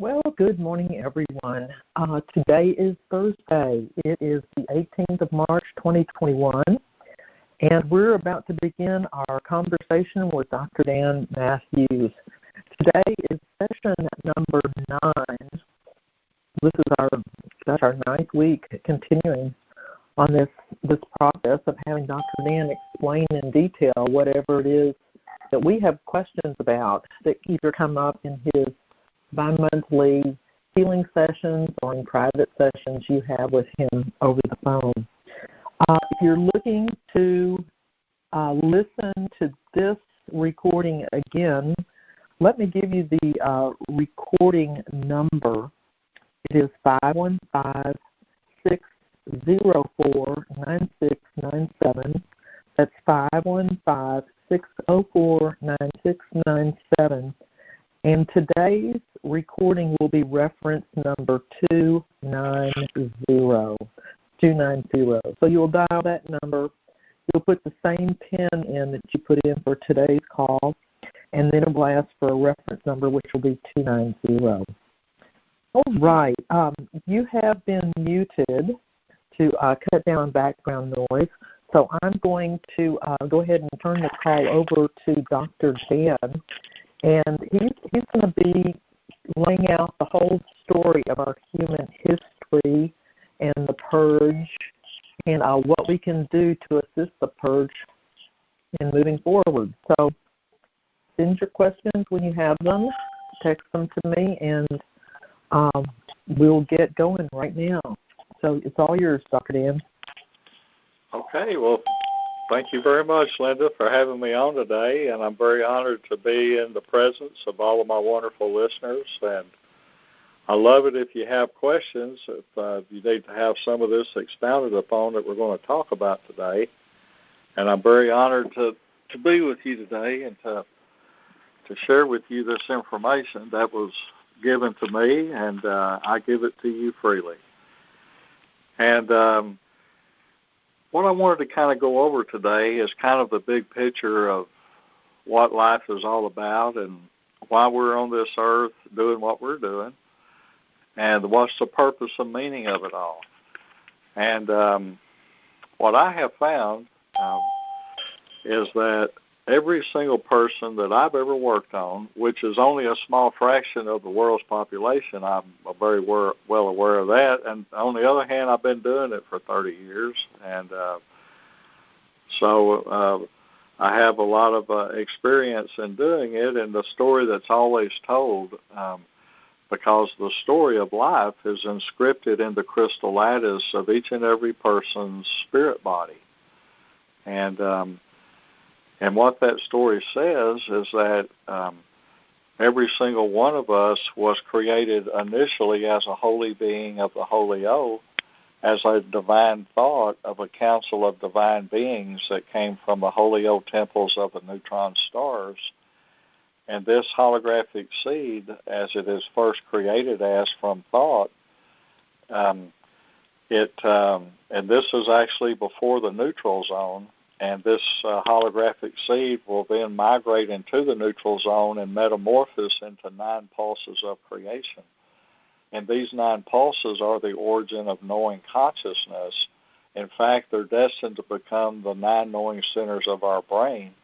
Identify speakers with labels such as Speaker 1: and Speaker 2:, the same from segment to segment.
Speaker 1: Well, good morning, everyone. Today is Thursday. It is the 18th of March, 2021, and we're about to begin our conversation with Dr. Dan Matthews. Today is session number 9. This is our ninth week continuing on this process of having Dr. Dan explain in detail whatever it is that we have questions about that either come up in his bi-monthly healing sessions or in private sessions you have with him over the phone. If you're looking to listen to this recording again, let me give you the recording number. It is 515-604-9697. That's 515-604-9697. And today's recording will be reference number 290. So you'll dial that number. You'll put the same PIN in that you put in for today's call, and then it'll ask for a reference number, which will be 290. All right. You have been muted to cut down background noise. So I'm going to go ahead and turn the call over to Dr. Dan. And he's going to be laying out the whole story of our human history and the purge and what we can do to assist the purge in moving forward. So send your questions when you have them. Text them to me, and we'll get going right now. So it's all yours, Dr. Dan.
Speaker 2: Okay, well, thank you very much, Linda, for having me on today, and I'm very honored to be in the presence of all of my wonderful listeners, and I love it if you have questions, if you need to have some of this expounded upon that we're going to talk about today, and I'm very honored to be with you today and to share with you this information that was given to me, and I give it to you freely. And what I wanted to kind of go over today is kind of the big picture of what life is all about and why we're on this earth doing what we're doing and what's the purpose and meaning of it all. And what I have found is that every single person that I've ever worked on, which is only a small fraction of the world's population, I'm very well aware of that. And on the other hand, I've been doing it for 30 years. And so I have a lot of experience in doing it. And the story that's always told, because the story of life is inscripted in the crystal lattice of each and every person's spirit body. And what that story says is that every single one of us was created initially as a holy being of the Holy O, as a divine thought of a council of divine beings that came from the Holy O temples of the neutron stars. And this holographic seed, as it is first created as from thought, and this is actually before the neutral zone, and this holographic seed will then migrate into the neutral zone and metamorphose into 9 pulses of creation. And these 9 pulses are the origin of knowing consciousness. In fact, they're destined to become the 9 knowing centers of our brain,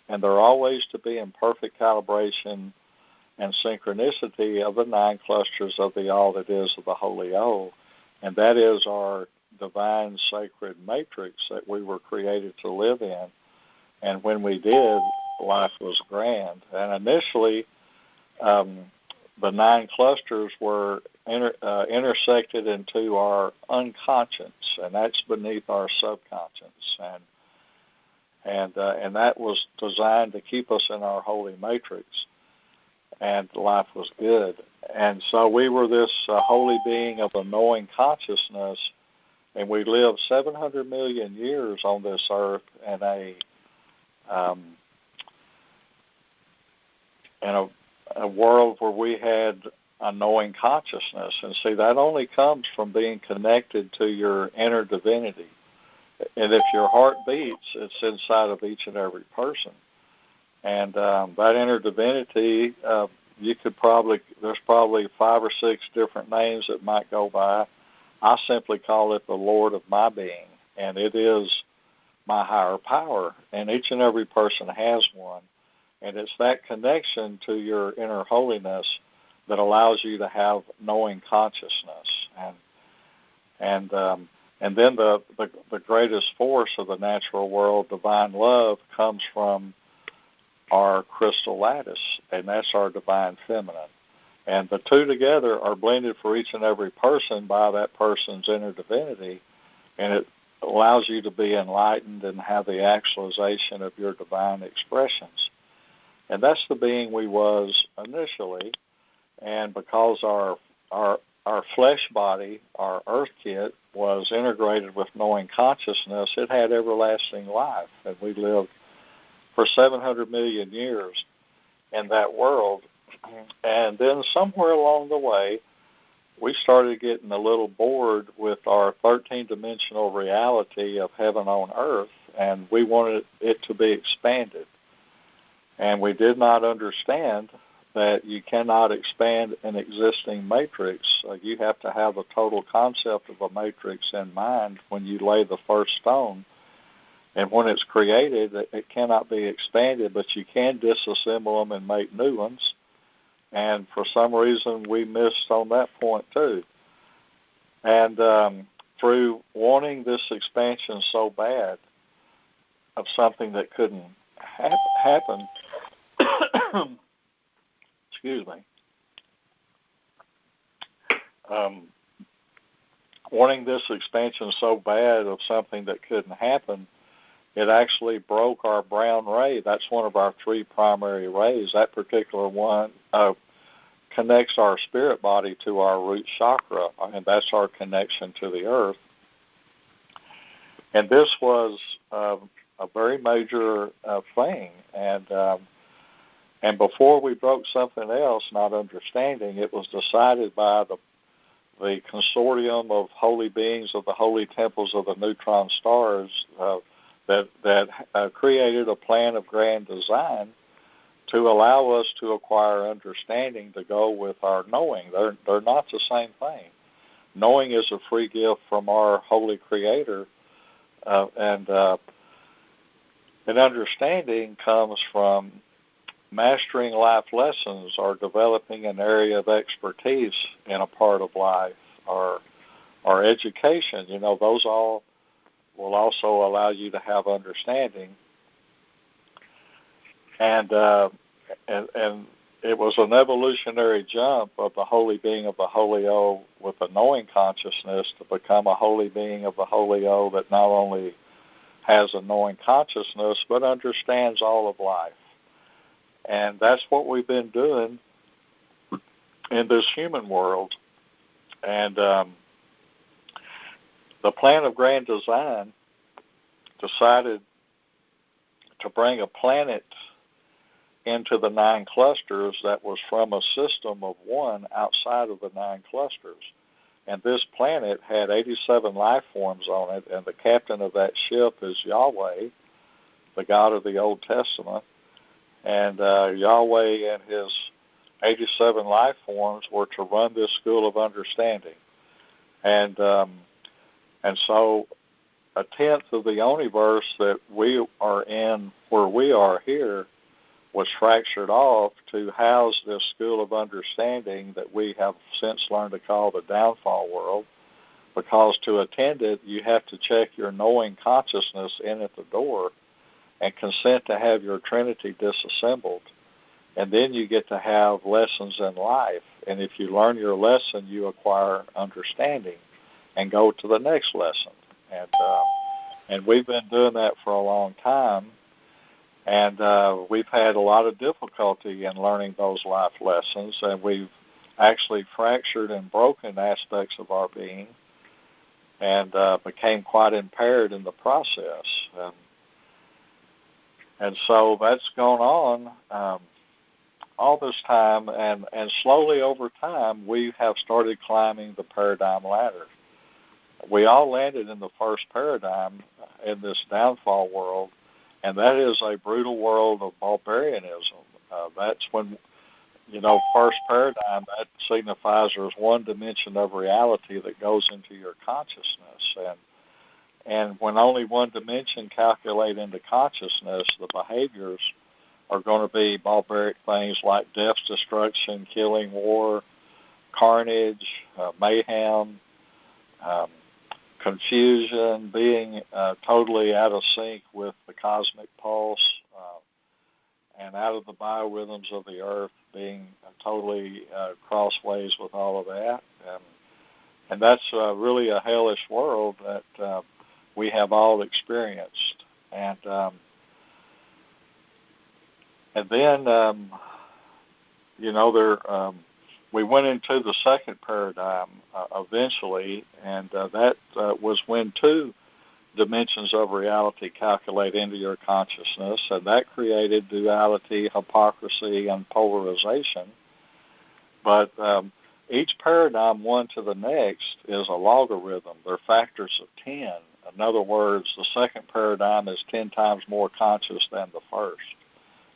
Speaker 2: and they're always to be in perfect calibration and synchronicity of the 9 clusters of the all that is of the Holy O. And that is our divine sacred matrix that we were created to live in. And when we did, life was grand. And initially, the 9 clusters were intersected into our unconscious, and that's beneath our subconscious. And that was designed to keep us in our holy matrix. And life was good. And so we were this holy being of a knowing consciousness. And we lived 700 million years on this earth in a world where we had a knowing consciousness. And see, that only comes from being connected to your inner divinity. And if your heart beats, it's inside of each and every person. And that inner divinity there's probably 5 or 6 different names that might go by. I simply call it the Lord of my being, and it is my higher power, and each and every person has one. And it's that connection to your inner holiness that allows you to have knowing consciousness. And then the greatest force of the natural world, divine love, comes from our crystal lattice, and that's our divine feminine. And the two together are blended for each and every person by that person's inner divinity, and it allows you to be enlightened and have the actualization of your divine expressions. And that's the being we was initially. And because our flesh body, our earth kit, was integrated with knowing consciousness, it had everlasting life. And we lived for 700 million years in that world. And then somewhere along the way, we started getting a little bored with our 13-dimensional reality of heaven on earth, and we wanted it to be expanded. And we did not understand that you cannot expand an existing matrix. You have to have a total concept of a matrix in mind when you lay the first stone. And when it's created, it cannot be expanded, but you can disassemble them and make new ones. And for some reason, we missed on that point too. And through wanting this expansion so bad of something that couldn't happen, excuse me, wanting this expansion so bad of something that couldn't happen, it actually broke our brown ray. That's one of our 3 primary rays. That particular one connects our spirit body to our root chakra, and that's our connection to the earth. And this was a very major thing. And before we broke something else, not understanding, it was decided by the consortium of holy beings of the holy temples of the neutron stars that created a plan of grand design to allow us to acquire understanding to go with our knowing. They're not the same thing. Knowing is a free gift from our holy Creator, and understanding comes from mastering life lessons or developing an area of expertise in a part of life or education. Those all will also allow you to have understanding. And it was an evolutionary jump of the holy being of the Holy O with a knowing consciousness to become a holy being of the Holy O that not only has a knowing consciousness but understands all of life. And that's what we've been doing in this human world. And the plan of grand design decided to bring a planet into the 9 clusters that was from a system of 1 outside of the 9 clusters. And this planet had 87 life forms on it, and the captain of that ship is Yahweh, the God of the Old Testament. And Yahweh and his 87 life forms were to run this school of understanding. And so 1/10 of the universe that we are in, where we are here, was fractured off to house this school of understanding that we have since learned to call the downfall world, because to attend it, you have to check your knowing consciousness in at the door and consent to have your Trinity disassembled. And then you get to have lessons in life. And if you learn your lesson, you acquire understanding and go to the next lesson. And we've been doing that for a long time. And we've had a lot of difficulty in learning those life lessons, and we've actually fractured and broken aspects of our being and became quite impaired in the process. And so that's gone on all this time, and slowly over time, we have started climbing the paradigm ladder. We all landed in the first paradigm in this downfall world, and that is a brutal world of barbarianism. That's when first paradigm, that signifies there's one dimension of reality that goes into your consciousness. And when only one dimension calculate into consciousness, the behaviors are going to be barbaric things like death, destruction, killing, war, carnage, mayhem, confusion, being totally out of sync with the cosmic pulse, and out of the biorhythms of the earth, being totally crossways with all of that. And that's really a hellish world that we have all experienced. And then, we went into the second paradigm eventually, and that was when two dimensions of reality calculate into your consciousness, and that created duality, hypocrisy, and polarization. But each paradigm, one to the next, is a logarithm. They're factors of 10. In other words, the second paradigm is 10 times more conscious than the first,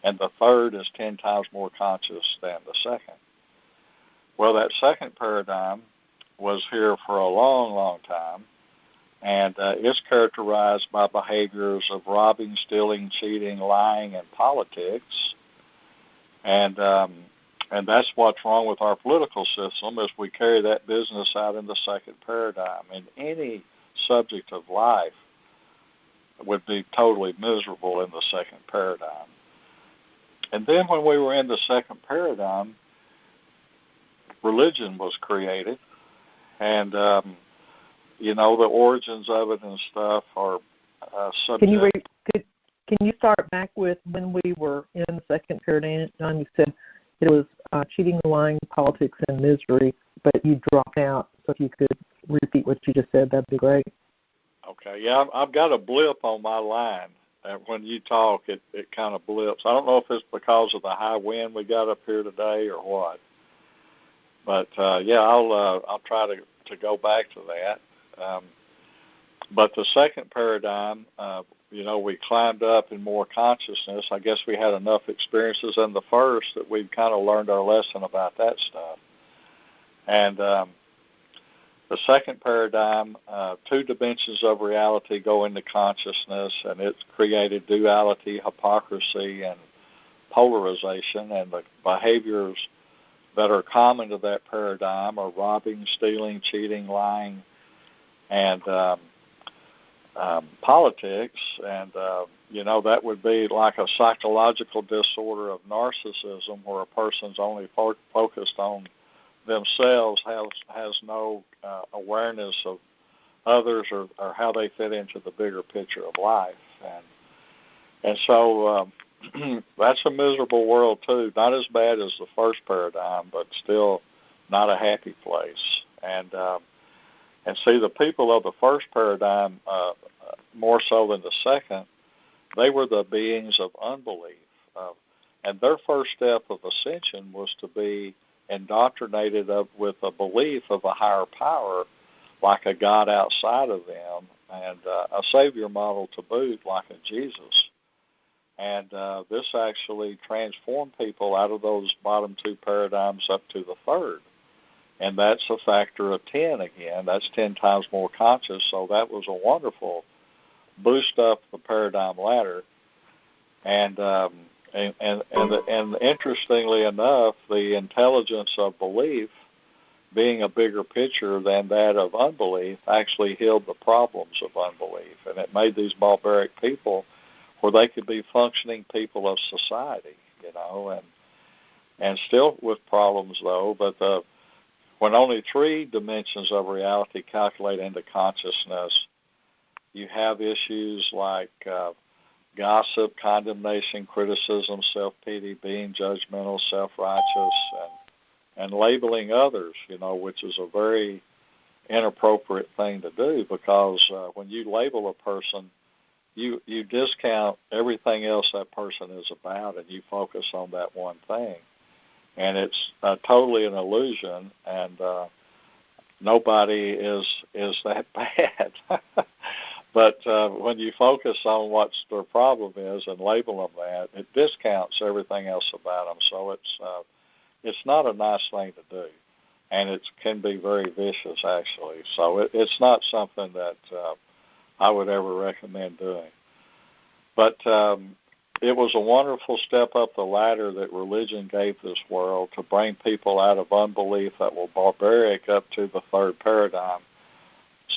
Speaker 2: and the third is 10 times more conscious than the second. Well, that second paradigm was here for a long, long time, and it's characterized by behaviors of robbing, stealing, cheating, lying, and politics. And that's what's wrong with our political system, is we carry that business out in the second paradigm. And any subject of life would be totally miserable in the second paradigm. And then when we were in the second paradigm, religion was created, and the origins of it and stuff are subject.
Speaker 1: Can you start back with when we were in the second paradigm? You said it was cheating, lying, politics, and misery, but you dropped out. So if you could repeat what you just said, that'd be great.
Speaker 2: Okay, yeah, I've got a blip on my line. When you talk, it kind of blips. I don't know if it's because of the high wind we got up here today or what. But I'll try to go back to that. But the second paradigm, we climbed up in more consciousness. I guess we had enough experiences in the first that we've kind of learned our lesson about that stuff. And the second paradigm, two dimensions of reality go into consciousness, and it's created duality, hypocrisy, and polarization, and the behaviors that are common to that paradigm are robbing, stealing, cheating, lying, and politics. And, that would be like a psychological disorder of narcissism, where a person's only focused on themselves, has no awareness of others or how they fit into the bigger picture of life. And so that's a miserable world too. Not as bad as the first paradigm, but still not a happy place. And see, the people of the first paradigm, more so than the second, they were the beings of unbelief. And their first step of ascension was to be indoctrinated with a belief of a higher power, like a God outside of them, and a Savior model to boot, like a Jesus. And this actually transformed people out of those bottom two paradigms up to the third. And that's a factor of 10 again. That's 10 times more conscious. So that was a wonderful boost up the paradigm ladder. And interestingly enough, the intelligence of belief, being a bigger picture than that of unbelief, actually healed the problems of unbelief. And it made these barbaric people where they could be functioning people of society, and still with problems though. But when only three dimensions of reality calculate into consciousness, you have issues like gossip, condemnation, criticism, self-pity, being judgmental, self-righteous, and labeling others, which is a very inappropriate thing to do, because when you label a person, you discount everything else that person is about, and you focus on that one thing. And it's totally an illusion, and nobody is that bad. But when you focus on what their problem is and label them that, it discounts everything else about them. So it's not a nice thing to do, and it can be very vicious, actually. So it's not something that I would ever recommend doing. But it was a wonderful step up the ladder that religion gave this world to bring people out of unbelief that were barbaric up to the third paradigm,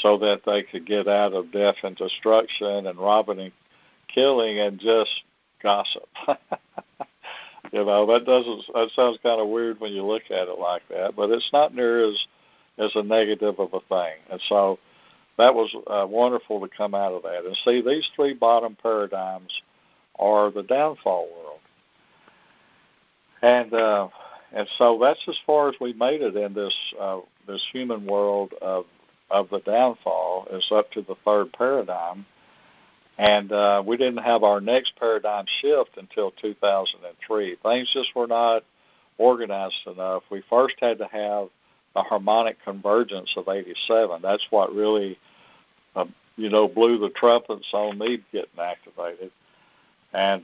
Speaker 2: so that they could get out of death and destruction and robbing and killing and just gossip. That sounds kind of weird when you look at it like that, but it's not near as a negative of a thing. And so that was wonderful to come out of that. And see, these three bottom paradigms are the downfall world. And so that's as far as we made it in this human world of the downfall, is up to the third paradigm. And we didn't have our next paradigm shift until 2003. Things just were not organized enough. We first had to have the harmonic convergence of 87. That's what really, blew the trumpets on me getting activated. And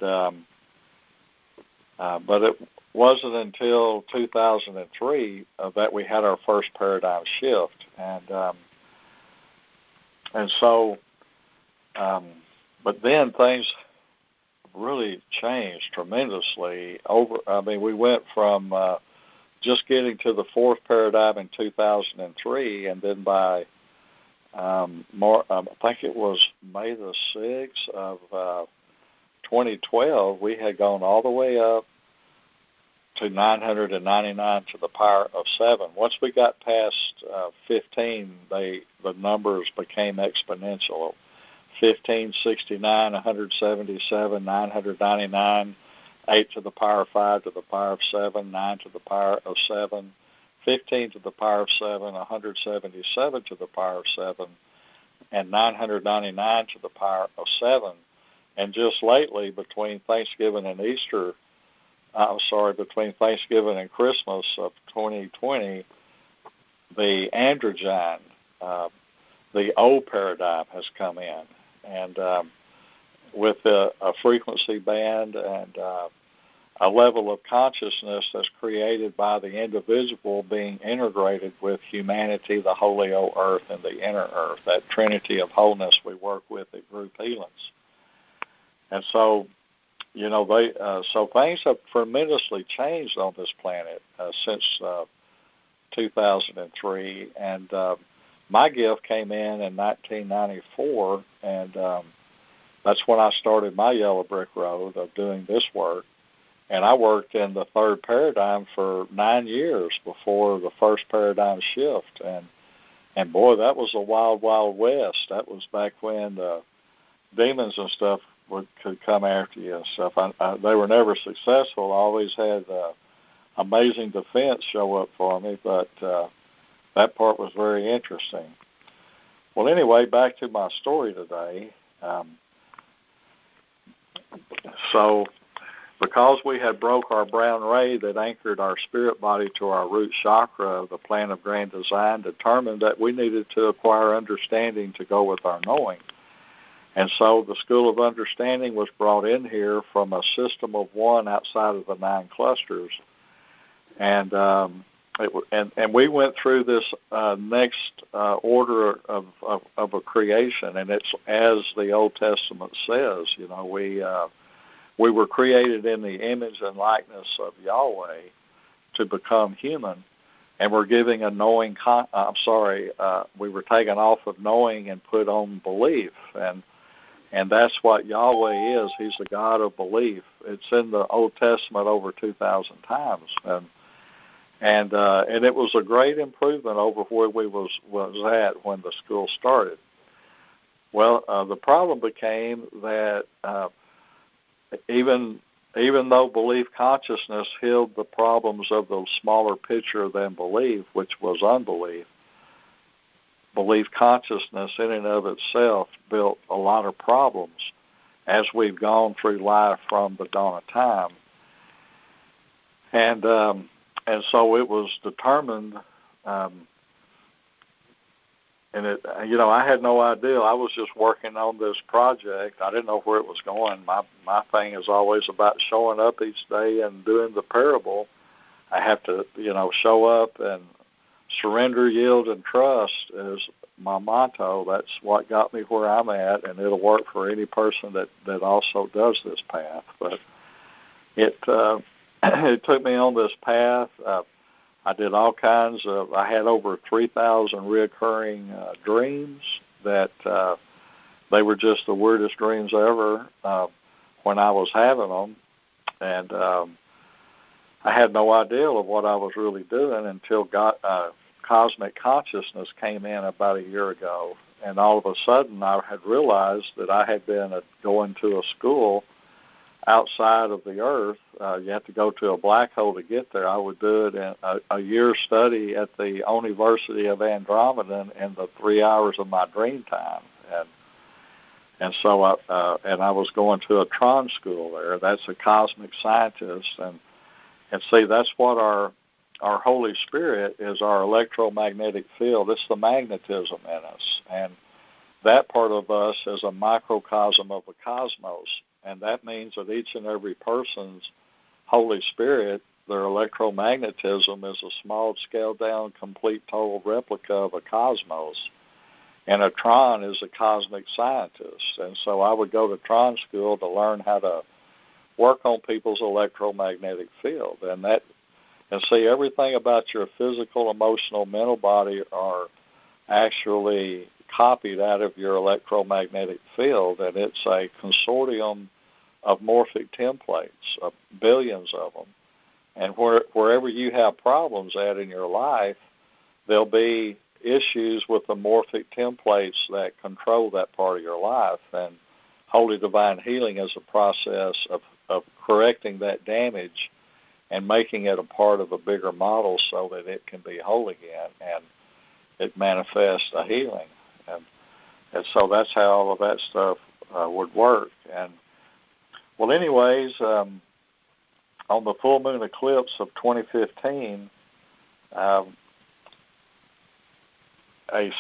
Speaker 2: but it wasn't until 2003 that we had our first paradigm shift. And so. But then things really changed tremendously. We went from just getting to the fourth paradigm in 2003, and then by I think it was May the 6th of 2012, we had gone all the way up to 999 to the power of 7. Once we got past 15, the numbers became exponential. 15, 69, 177, 999, 8 to the power of 5 to the power of 7, 9 to the power of 7, 15 to the power of 7, 177 to the power of 7, and 999 to the power of 7. And just lately, between Thanksgiving and Christmas of 2020, the androgyne, the old paradigm, has come in. And with a frequency band and a level of consciousness that's created by the individual being integrated with humanity, the holy old earth, and the inner earth, that trinity of wholeness we work with at Group Healings. And so, so things have tremendously changed on this planet since 2003, and my gift came in 1994, and that's when I started my yellow brick road of doing this work. And I worked in the third paradigm for 9 years before the first paradigm shift. And boy, that was a wild, wild west. That was back when the demons and stuff could come after you and stuff. They were never successful. I always had amazing defense show up for me, but that part was very interesting. Well, anyway, back to my story today. So because we had broke our brown ray that anchored our spirit body to our root chakra, the plan of grand design determined that we needed to acquire understanding to go with our knowing. And so the School of Understanding was brought in here from a system of one outside of the 9 clusters. And we went through this next order of a creation, and it's as the Old Testament says. We were created in the image and likeness of Yahweh to become human, and we're giving a knowing. We were taken off of knowing and put on belief, and that's what Yahweh is. He's the God of belief. It's in the Old Testament over 2,000 times, and it was a great improvement over where we was at when the school started. Well, the problem became that even though belief consciousness healed the problems of the smaller picture than belief, which was unbelief, belief consciousness in and of itself built a lot of problems as we've gone through life from the dawn of time. And so it was determined, I had no idea. I was just working on this project. I didn't know where it was going. My thing is always about showing up each day and doing the parable I have to, show up and surrender, yield, and trust is my motto. That's what got me where I'm at, and it'll work for any person that also does this path. But it it took me on this path. I did all kinds of. I had over 3,000 reoccurring dreams that they were just the weirdest dreams ever when I was having them, and I had no idea of what I was really doing until cosmic consciousness came in about a year ago, and all of a sudden I had realized that I had been going to a school outside of the Earth. You have to go to a black hole to get there. I would do it in a year's study at the University of Andromeda in the 3 hours of my dream time, and so I was going to a Tron school there. That's a cosmic scientist, and see, that's what our Holy Spirit is, our electromagnetic field. It's the magnetism in us, and that part of us is a microcosm of the cosmos. And that means that each and every person's Holy Spirit, their electromagnetism, is a small, scaled-down, complete, total replica of a cosmos. And a Tron is a cosmic scientist. And so I would go to Tron school to learn how to work on people's electromagnetic field. And see, everything about your physical, emotional, mental body are actually copied out of your electromagnetic field, and it's a consortium of morphic templates, billions of them. And wherever you have problems at in your life, there'll be issues with the morphic templates that control that part of your life. And Holy Divine Healing is a process of correcting that damage and making it a part of a bigger model so that it can be whole again and it manifests a healing. And so that's how all of that stuff would work. And well, anyways, on the full moon eclipse of 2015, a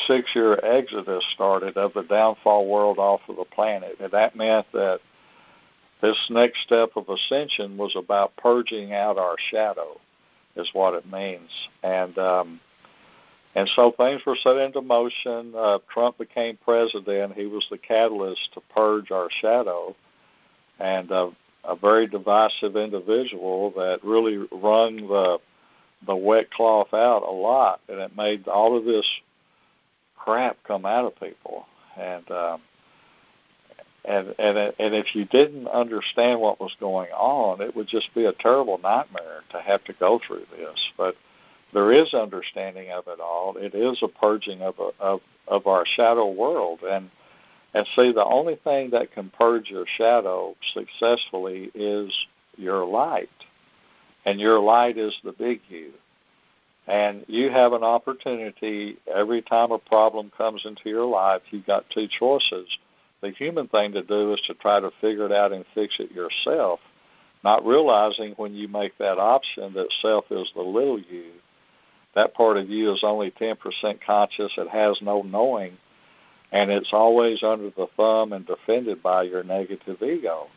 Speaker 2: 6-year exodus started of the downfall world off of the planet. And that meant that this next step of ascension was about purging out our shadow, is what it means. And so things were set into motion. Trump became president. He was the catalyst to purge our shadow, and a very divisive individual that really wrung the wet cloth out a lot, and it made all of this crap come out of people. And if you didn't understand what was going on, it would just be a terrible nightmare to have to go through this. But there is understanding of it all. It is a purging of our shadow world. And see, the only thing that can purge your shadow successfully is your light. And your light is the big you. And you have an opportunity every time a problem comes into your life. You've got two choices. The human thing to do is to try to figure it out and fix it yourself, not realizing when you make that option that self is the little you. That part of you is only 10% conscious. It has no knowing, and it's always under the thumb and defended by your negative ego.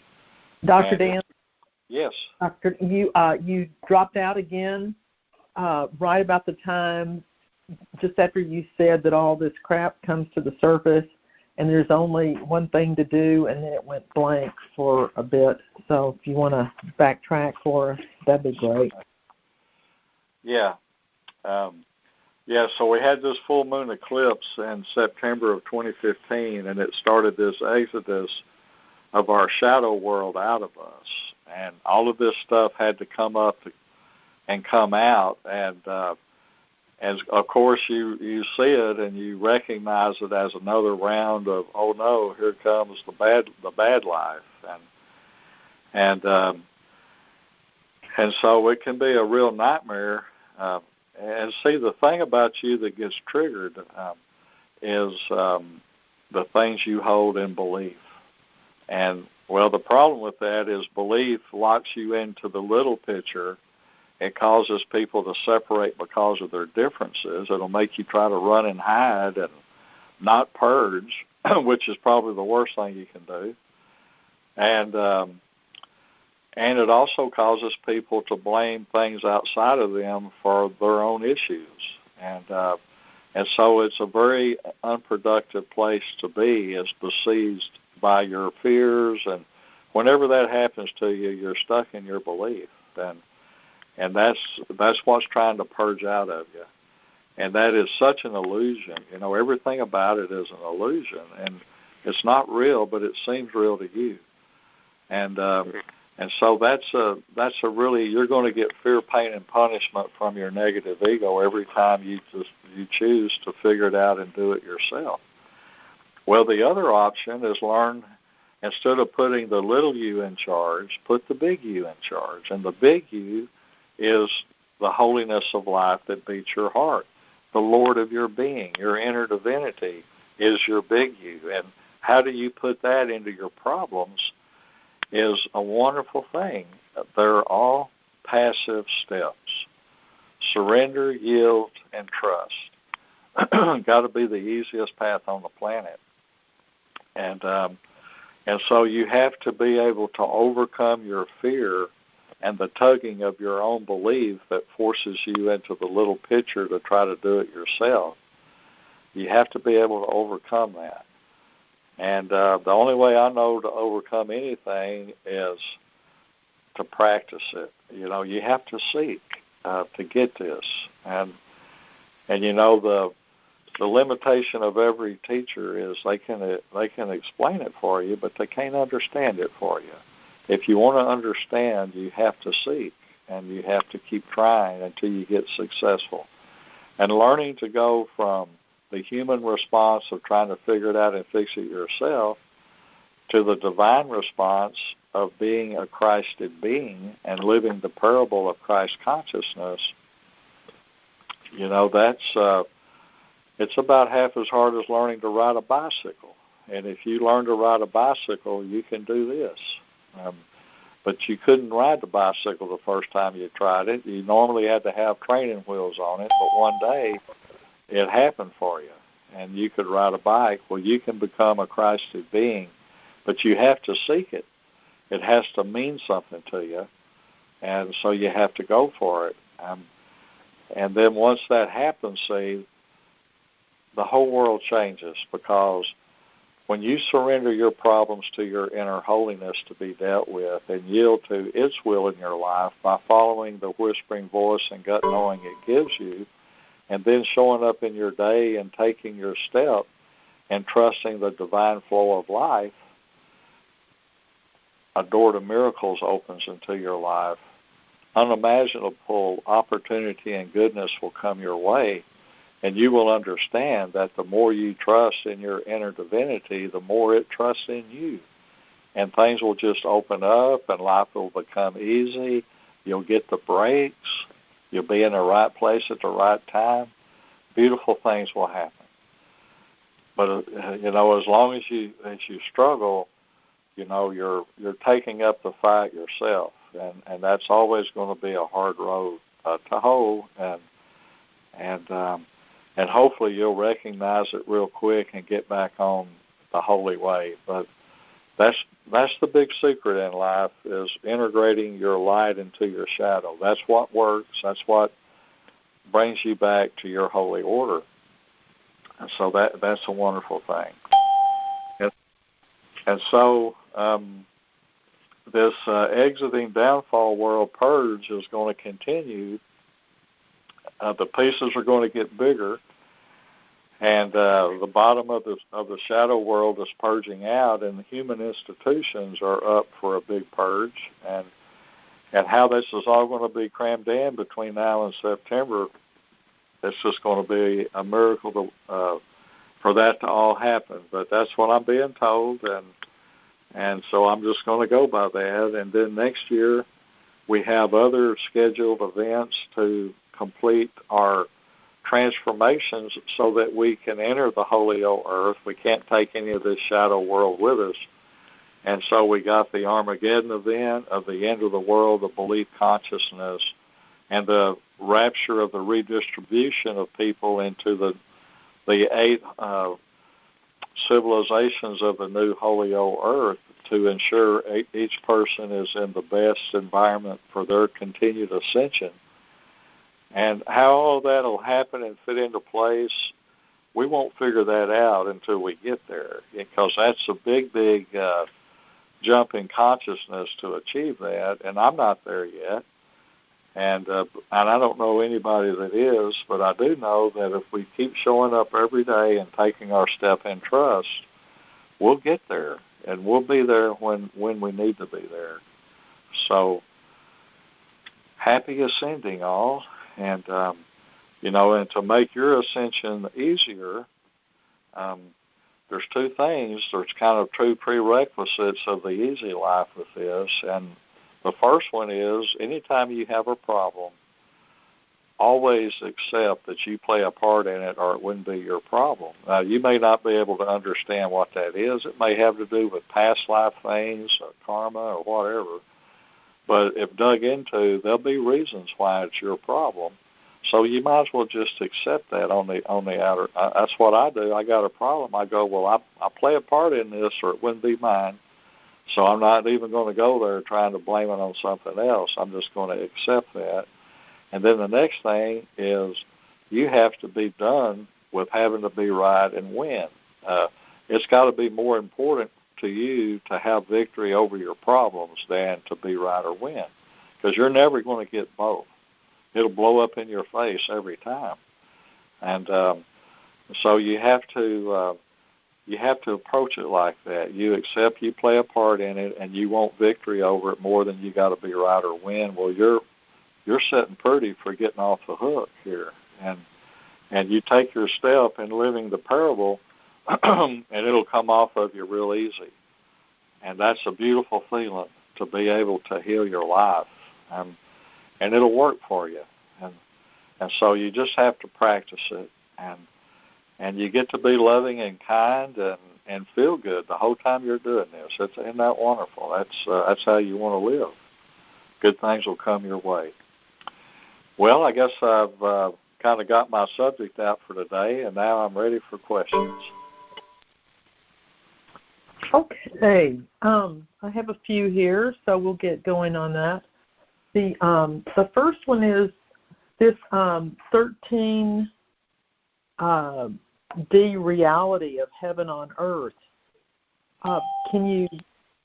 Speaker 1: Dr. Dan?
Speaker 2: Yes.
Speaker 1: Doctor, you dropped out again right about the time, just after you said that all this crap comes to the surface, and there's only one thing to do, and then it went blank for a bit. So if you want to backtrack for us, that'd be great.
Speaker 2: Yeah. So we had this full moon eclipse in September of 2015, and it started this exodus of our shadow world out of us. And all of this stuff had to come up and come out. And as of course you see it and you recognize it as another round of, oh no, here comes the bad life. And so it can be a real nightmare. And see, the thing about you that gets triggered is the things you hold in belief. And, well, the problem with that is belief locks you into the little picture. It causes people to separate because of their differences. It'll make you try to run and hide and not purge, which is probably the worst thing you can do. And And it also causes people to blame things outside of them for their own issues. And so it's a very unproductive place to be, is besieged by your fears. And whenever that happens to you, you're stuck in your belief. And that's what's trying to purge out of you. And that is such an illusion. You know, everything about it is an illusion. And it's not real, but it seems real to you. And so that's a really, you're going to get fear, pain, and punishment from your negative ego every time you choose to figure it out and do it yourself. Well, the other option is learn, instead of putting the little you in charge, put the big you in charge. And the big you is the holiness of life that beats your heart. The Lord of your being, your inner divinity, is your big you. And how do you put that into your problems is a wonderful thing. They're all passive steps. Surrender, yield, and trust. Got to be the easiest path on the planet. And so you have to be able to overcome your fear and the tugging of your own belief that forces you into the little picture to try to do it yourself. You have to be able to overcome that. And the only way I know to overcome anything is to practice it. You know, you have to seek to get this. And you know, the limitation of every teacher is they can explain it for you, but they can't understand it for you. If you want to understand, you have to seek, and you have to keep trying until you get successful. And learning to go from the human response of trying to figure it out and fix it yourself to the divine response of being a Christed being and living the parable of Christ consciousness, you know, it's about half as hard as learning to ride a bicycle. And if you learn to ride a bicycle, you can do this. But you couldn't ride the bicycle the first time you tried it. You normally had to have training wheels on it, but one day it happened for you, and you could ride a bike. Well, you can become a Christed being, but you have to seek it. It has to mean something to you, and so you have to go for it. And then once that happens, see, the whole world changes, because when you surrender your problems to your inner holiness to be dealt with and yield to its will in your life by following the whispering voice and gut knowing it gives you, and then showing up in your day and taking your step and trusting the divine flow of life, a door to miracles opens into your life. Unimaginable opportunity and goodness will come your way. And you will understand that the more you trust in your inner divinity, the more it trusts in you. And things will just open up, and life will become easy. You'll get the breaks. You'll be in the right place at the right time. Beautiful things will happen. But, you know, as long as you struggle, you know, you're taking up the fight yourself. And that's always going to be a hard road to hoe. And hopefully you'll recognize it real quick and get back on the holy way. But that's the big secret in life, is integrating your light into your shadow. That's what works. That's what brings you back to your holy order. And so that's a wonderful thing. And so this exiting downfall world purge is going to continue. The pieces are going to get bigger, and the bottom of the shadow world is purging out, and the human institutions are up for a big purge. And how this is all going to be crammed in between now and September, it's just going to be a miracle for that to all happen. But that's what I'm being told, and so I'm just going to go by that. And then next year we have other scheduled events to complete our transformations so that we can enter the holy old earth. We can't take any of this shadow world with us. And so we got the Armageddon event of the end of the world, the belief consciousness, and the rapture of the redistribution of people into the 8 civilizations of the new holy old earth to ensure each person is in the best environment for their continued ascension. And how all that will happen and fit into place, we won't figure that out until we get there, because that's a big, big jump in consciousness to achieve that, and I'm not there yet. And I don't know anybody that is, but I do know that if we keep showing up every day and taking our step in trust, we'll get there, and we'll be there when we need to be there. So happy ascending all, and and to make your ascension easier, there's two things. There's kind of two prerequisites of the easy life with this, and the first one is anytime you have a problem, always accept that you play a part in it or it wouldn't be your problem. Now, you may not be able to understand what that is. It may have to do with past life things or karma or whatever. But if dug into, there'll be reasons why it's your problem. So you might as well just accept that on the outer. That's what I do. I got a problem. I go, well, I play a part in this or it wouldn't be mine. So I'm not even going to go there trying to blame it on something else. I'm just going to accept that. And then the next thing is you have to be done with having to be right and win. It's got to be more important to you to have victory over your problems than to be right or win, because you're never going to get both. It'll blow up in your face every time. And so you have to approach it like that. You accept you play a part in it, and you want victory over it more than you got to be right or win. Well, you're sitting pretty for getting off the hook here, and you take your step in living the parable, and it'll come off of you real easy. And that's a beautiful feeling, to be able to heal your life, and it'll work for you. And so you just have to practice it, and you get to be loving and kind and feel good the whole time you're doing this. Isn't that wonderful? That's how you want to live. Good things will come your way. Well, I guess I've kind of got my subject out for today, and now I'm ready for questions.
Speaker 1: Okay. I have a few here, so we'll get going on that. The first one is this 13D reality of heaven on earth. Can you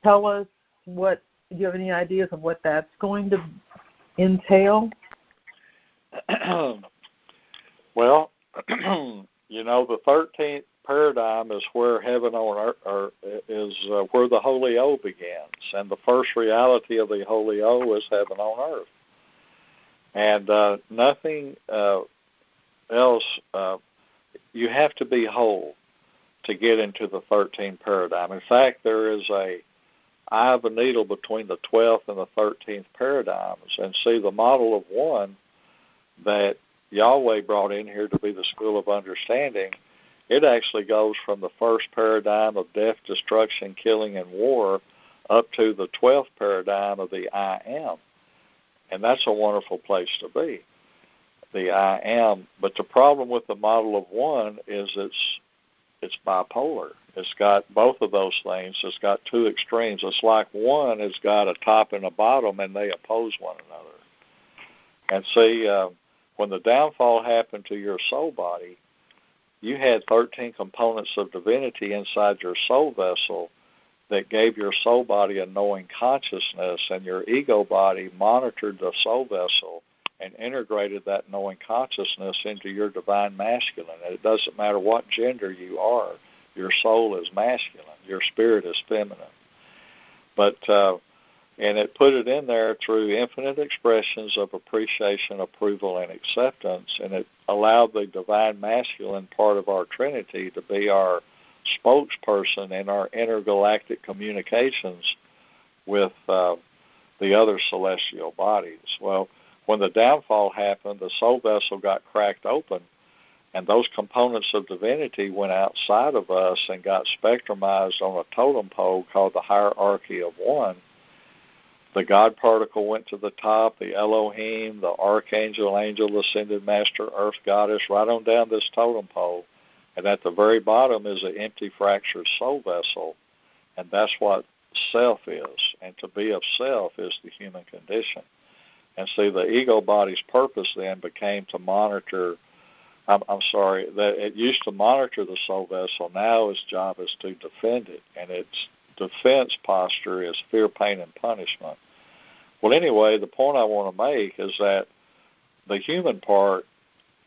Speaker 1: tell us do you have any ideas of what that's going to entail?
Speaker 2: Well, the 13th paradigm is where heaven on earth is where the Holy O begins, and the first reality of the Holy O is heaven on earth, and nothing else. You have to be whole to get into the 13th paradigm. In fact, there is a eye of a needle between the 12th and the 13th paradigms, and see the model of one that Yahweh brought in here to be the school of understanding. It actually goes from the first paradigm of death, destruction, killing, and war up to the 12th paradigm of the I am. And that's a wonderful place to be, the I am. But the problem with the model of one is it's bipolar. It's got both of those things. It's got two extremes. It's like one has got a top and a bottom, and they oppose one another. And see, when the downfall happened to your soul body, you had 13 components of divinity inside your soul vessel that gave your soul body a knowing consciousness, and your ego body monitored the soul vessel and integrated that knowing consciousness into your divine masculine. And it doesn't matter what gender you are, your soul is masculine, your spirit is feminine. But and it put it in there through infinite expressions of appreciation, approval, and acceptance, and it allowed the divine masculine part of our Trinity to be our spokesperson in our intergalactic communications with the other celestial bodies. Well, when the downfall happened, the soul vessel got cracked open, and those components of divinity went outside of us and got spectrumized on a totem pole called the hierarchy of one. The God particle went to the top, the Elohim, the Archangel, Angel, Ascended Master, Earth Goddess, right on down this totem pole. And at the very bottom is an empty, fractured soul vessel. And that's what self is, and to be of self is the human condition. And see, the ego body's purpose then became to monitor, that it used to monitor the soul vessel. Now its job is to defend it, and its defense posture is fear, pain, and punishment. Well, anyway, the point I want to make is that the human part,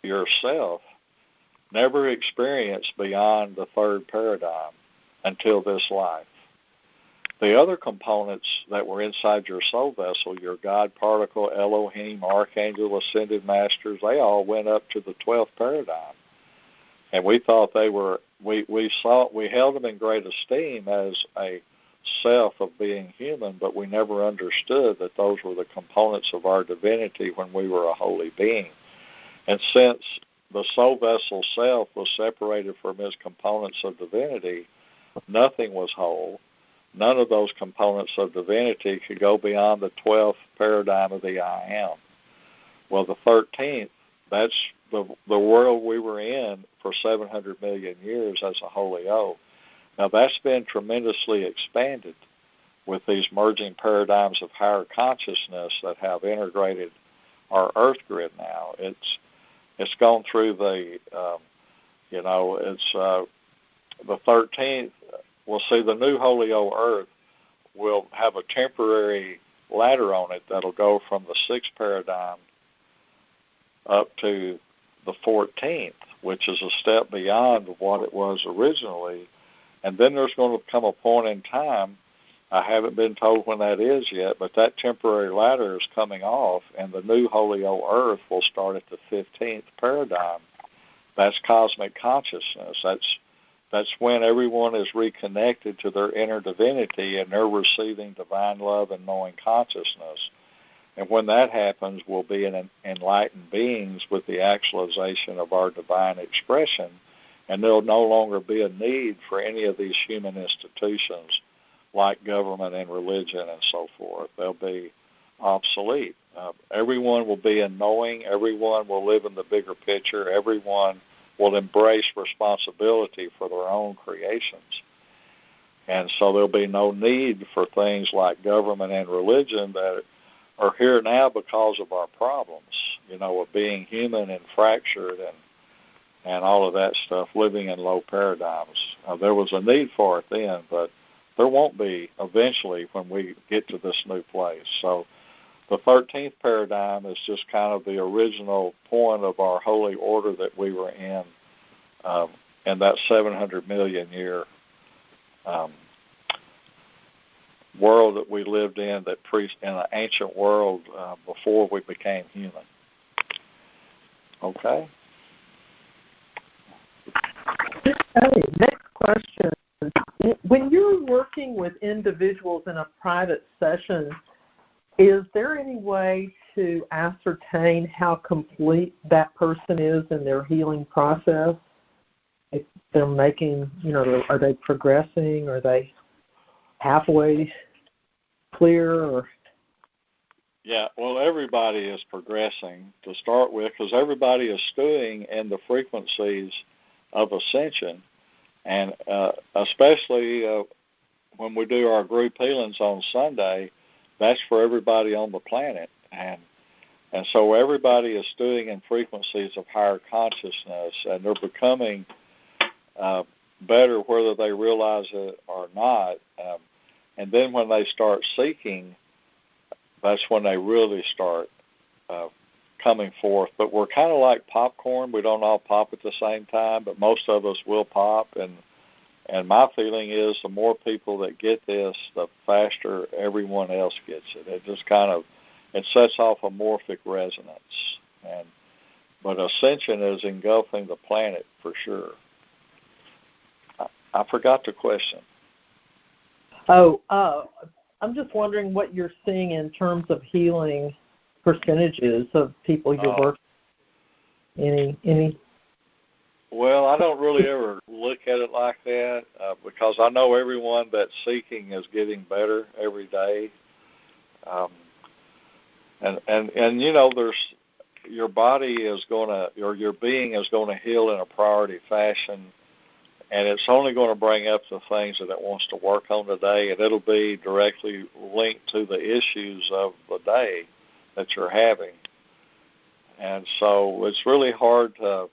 Speaker 2: yourself, never experienced beyond the third paradigm until this life. The other components that were inside your soul vessel, your God particle, Elohim, Archangel, Ascended Masters, they all went up to the 12th paradigm. And we thought they were, we held them in great esteem as a self of being human, but we never understood that those were the components of our divinity when we were a holy being. And since the soul vessel self was separated from its components of divinity, nothing was whole. None of those components of divinity could go beyond the 12th paradigm of the I Am. Well, the 13th, that's the world we were in for 700 million years as a holy O. Now, that's been tremendously expanded with these merging paradigms of higher consciousness that have integrated our Earth grid now. It's gone through the, the 13th. We'll see the new Holy O Earth will have a temporary ladder on it that'll go from the 6th paradigm up to the 14th, which is a step beyond what it was originally. And then there's going to come a point in time, I haven't been told when that is yet, but that temporary ladder is coming off, and the new Holy O Earth will start at the 15th paradigm. That's cosmic consciousness. That's when everyone is reconnected to their inner divinity and they're receiving divine love and knowing consciousness. And when that happens, we'll be enlightened beings with the actualization of our divine expression, and there'll no longer be a need for any of these human institutions like government and religion and so forth. They'll be obsolete. Everyone will be in knowing. Everyone will live in the bigger picture. Everyone will embrace responsibility for their own creations. And so there'll be no need for things like government and religion that are here now because of our problems, of being human and fractured and all of that stuff, living in low paradigms. There was a need for it then, but there won't be eventually when we get to this new place. So the 13th paradigm is just kind of the original point of our holy order that we were in that 700 million year world that we lived in, in an ancient world before we became human. Okay?
Speaker 1: Okay, next question. When you're working with individuals in a private session, is there any way to ascertain how complete that person is in their healing process? If they're making, are they progressing? Are they halfway clear? Or?
Speaker 2: Yeah, well, everybody is progressing to start with because everybody is stewing in the frequencies of ascension. And especially when we do our group healings on Sunday, that's for everybody on the planet. And so everybody is stewing in frequencies of higher consciousness, and they're becoming better whether they realize it or not. And then when they start seeking, that's when they really start coming forth. But we're kind of like popcorn. We don't all pop at the same time, but most of us will pop. And my feeling is the more people that get this, the faster everyone else gets it. It just it sets off a morphic resonance. But ascension is engulfing the planet for sure. I forgot the question.
Speaker 1: I'm just wondering what you're seeing in terms of healing percentages of people you're working. Any?
Speaker 2: Well, I don't really ever look at it like that because I know everyone that's seeking is getting better every day. There's your body is going to, or your being is going to heal in a priority fashion and it's only going to bring up the things that it wants to work on today, and it'll be directly linked to the issues of the day that you're having. And so it's really hard to,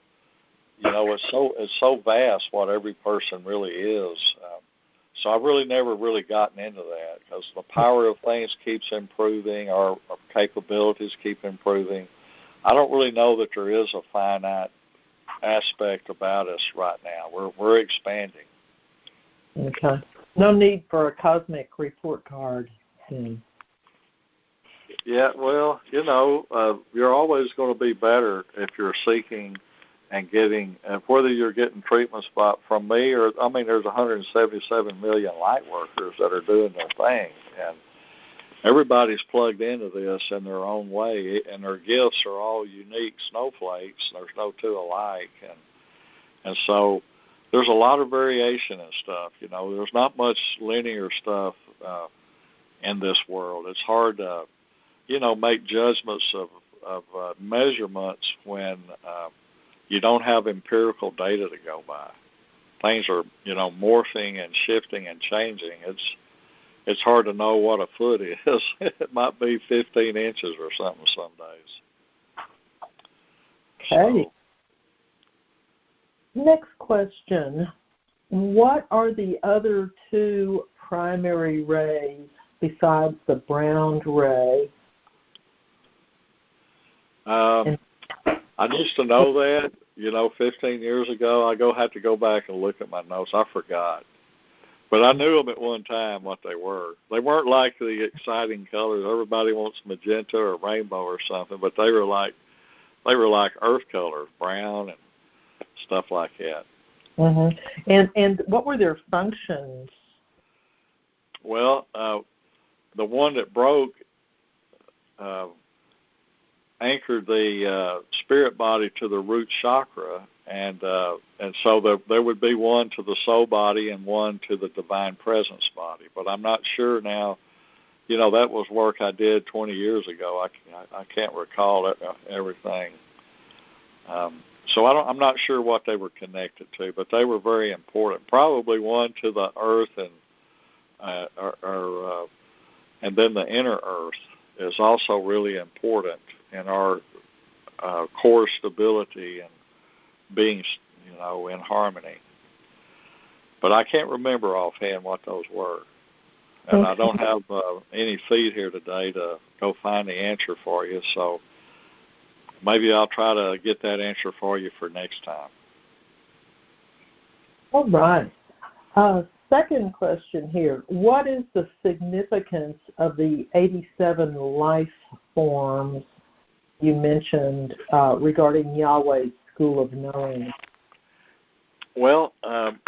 Speaker 2: it's so vast what every person really is. So I've really never really gotten into that because the power of things keeps improving, our capabilities keep improving. I don't really know that there is a finite aspect about us right now. We're expanding.
Speaker 1: Okay. No need for a cosmic report card.
Speaker 2: Yeah, well, you're always going to be better if you're seeking and getting, whether you're getting treatment spot from me or, there's 177 million light workers that are doing their thing, and everybody's plugged into this in their own way, and their gifts are all unique snowflakes. There's no two alike, and so there's a lot of variation and stuff. There's not much linear stuff in this world. It's hard to, make judgments of measurements when you don't have empirical data to go by. Things are, morphing and shifting and changing. It's hard to know what a foot is. It might be 15 inches or something some days.
Speaker 1: Okay. Next question. What are the other two primary rays besides the brown ray? I
Speaker 2: used to know that, 15 years ago. I had to go back and look at my notes. I forgot. But I knew them at one time what they were. They weren't like the exciting colors. Everybody wants magenta or rainbow or something, but they were like earth colors, brown and stuff like that.
Speaker 1: Mm-hmm. And what were their functions?
Speaker 2: Well, the one that broke anchored the spirit body to the root chakra, and so there would be one to the soul body and one to the divine presence body. But I'm not sure now. That was work I did 20 years ago. I can't recall everything. So I'm not sure what they were connected to, but they were very important. Probably one to the earth and then the inner earth is also really important in our core stability and being, in harmony. But I can't remember offhand what those were. And I don't have any feed here today to go find the answer for you, so maybe I'll try to get that answer for you for next time.
Speaker 1: All right. Second question here. What is the significance of the 87 life forms you mentioned regarding Yahweh's School of Knowing?
Speaker 2: Well, I've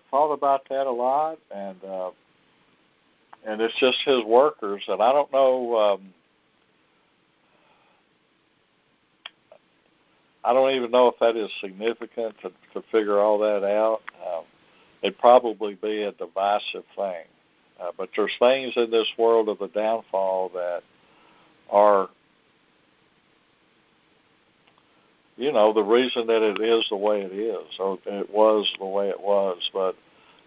Speaker 2: thought about that a lot, and it's just his workers, and I don't know. I don't even know if that is significant to figure all that out. It'd probably be a divisive thing. But there's things in this world of the downfall that are, the reason that it is the way it is, or it was the way it was. But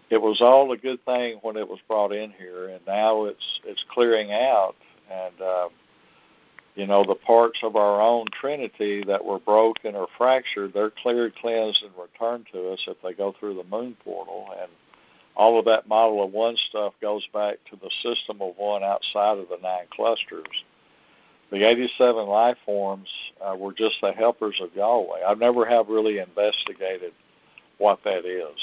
Speaker 2: it was all a good thing when it was brought in here, and now it's clearing out. And, the parts of our own Trinity that were broken or fractured, they're cleared, cleansed, and returned to us if they go through the moon portal. And all of that model of one stuff goes back to the system of one outside of the 9 clusters. The 87 life forms were just the helpers of Yahweh. I never have really investigated what that is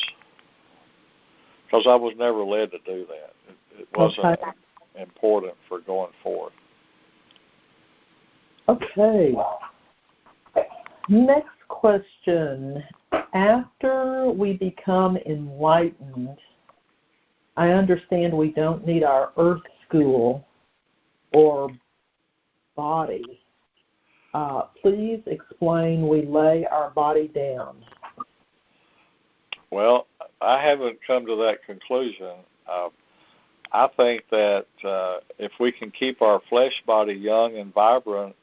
Speaker 2: because I was never led to do that. It wasn't important for going forward.
Speaker 1: Okay. Next question. After we become enlightened, I understand we don't need our earth school or body. Please explain we lay our body down.
Speaker 2: Well, I haven't come to that conclusion. I think that if we can keep our flesh body young and vibrant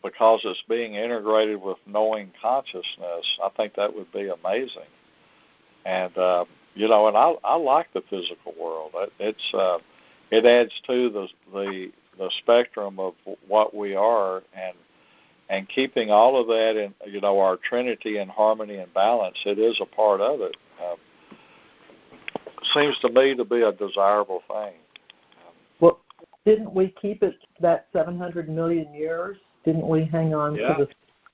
Speaker 2: because it's being integrated with knowing consciousness, I think that would be amazing. And and I like the physical world. It adds to the spectrum of what we are, and keeping all of that in our Trinity and harmony and balance. It is a part of it. Seems to me to be a desirable thing.
Speaker 1: Well, didn't we keep it that 700 million years? Didn't we hang on to the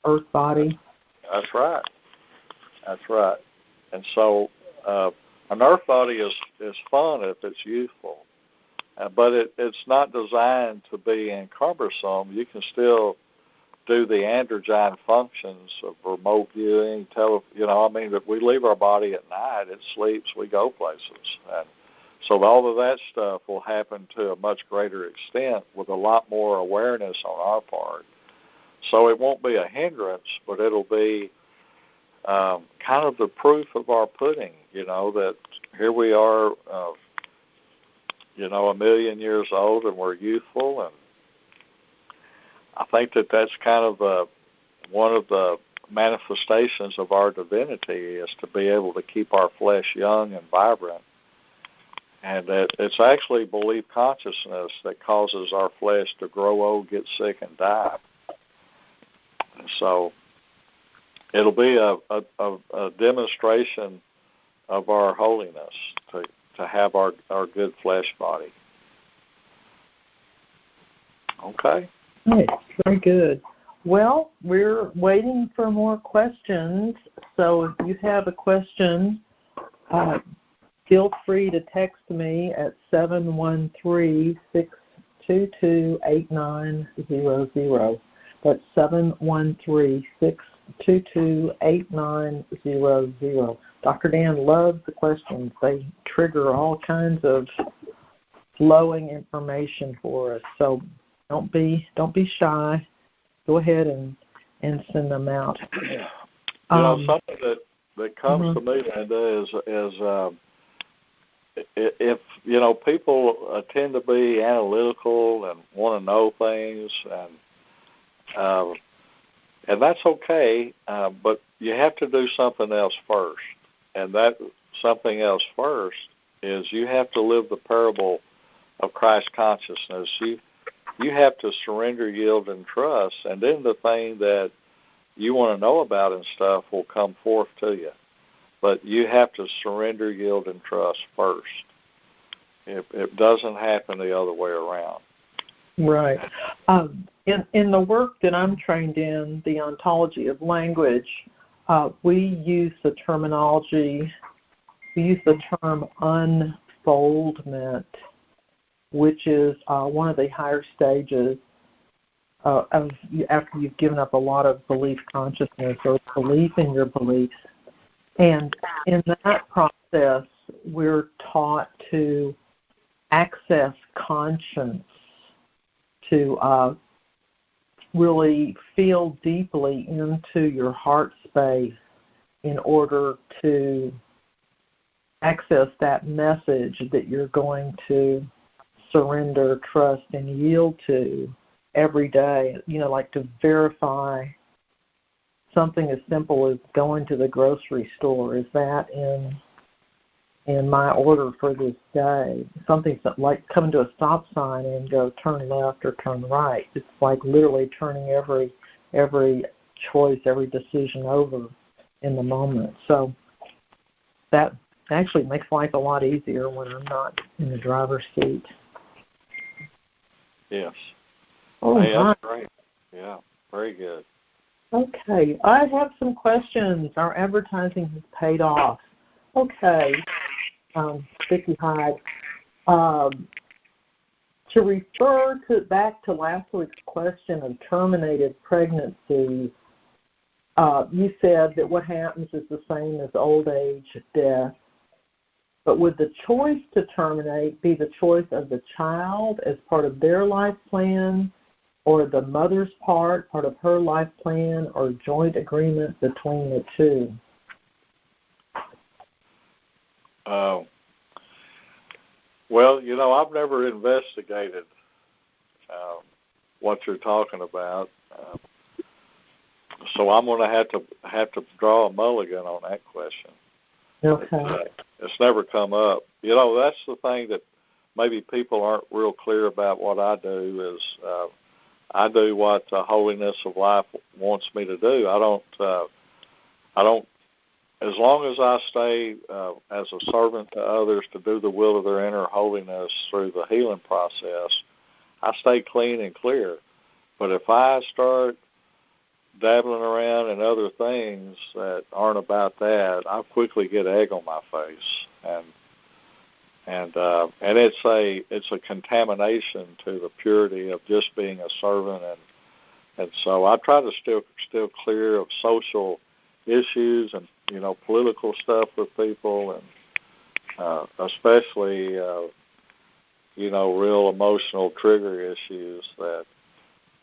Speaker 1: Earth body?
Speaker 2: That's right. And so an Earth body is fun if it's youthful, but it's not designed to be encumbersome. You can still do the androgyne functions of remote viewing, that we leave our body at night, it sleeps, we go places. And so all of that stuff will happen to a much greater extent with a lot more awareness on our part. So it won't be a hindrance, but it'll be kind of the proof of our pudding, that here we are, a million years old and we're youthful. And I think that's kind of one of the manifestations of our divinity, is to be able to keep our flesh young and vibrant. And that it's actually belief consciousness that causes our flesh to grow old, get sick, and die. And so it'll be a demonstration of our holiness to have our good flesh body. Okay.
Speaker 1: Nice. Very good. Well, we're waiting for more questions. So if you have a question, feel free to text me at 713-622-8900. That's 713-622-8900. Dr. Dan loves the questions. They trigger all kinds of flowing information for us. So don't be shy. Go ahead and send them out.
Speaker 2: Something that comes to me, Linda, is if people tend to be analytical and want to know things, and that's okay, but you have to do something else first, and that something else first is you have to live the parable of Christ consciousness. You have to surrender, yield, and trust, and then the thing that you want to know about and stuff will come forth to you. But you have to surrender, yield, and trust first. It doesn't happen the other way around.
Speaker 1: Right. In the work that I'm trained in, the ontology of language, we use the terminology, we use the term unfoldment, which is one of the higher stages of after you've given up a lot of belief consciousness or belief in your beliefs. And in that process, we're taught to access conscience, to really feel deeply into your heart space in order to access that message that you're going to surrender, trust, and yield to every day. Like to verify something as simple as going to the grocery store. Is that in my order for this day? Something like coming to a stop sign and go turn left or turn right. It's like literally turning every choice, every decision over in the moment. So that actually makes life a lot easier when I'm not in the driver's seat.
Speaker 2: Yes.
Speaker 1: Oh,
Speaker 2: hey, that's great. Yeah, very good.
Speaker 1: Okay, I have some questions. Our advertising has paid off. Okay, Vicky Hyde. To refer back to last week's question of terminated pregnancies, you said that what happens is the same as old age, death. But would the choice to terminate be the choice of the child as part of their life plan, or the mother's part of her life plan, or joint agreement between the two?
Speaker 2: Well, I've never investigated what you're talking about. So I'm going to have to draw a mulligan on that question.
Speaker 1: Okay.
Speaker 2: It's never come up. You know, that's the thing that maybe people aren't real clear about. What I do is I do what the holiness of life wants me to do. I don't. As long as I stay as a servant to others to do the will of their inner holiness through the healing process, I stay clean and clear. But if I start dabbling around in other things that aren't about that, I quickly get egg on my face, and it's a contamination to the purity of just being a servant, and so I try to still clear of social issues and political stuff with people, and especially real emotional trigger issues that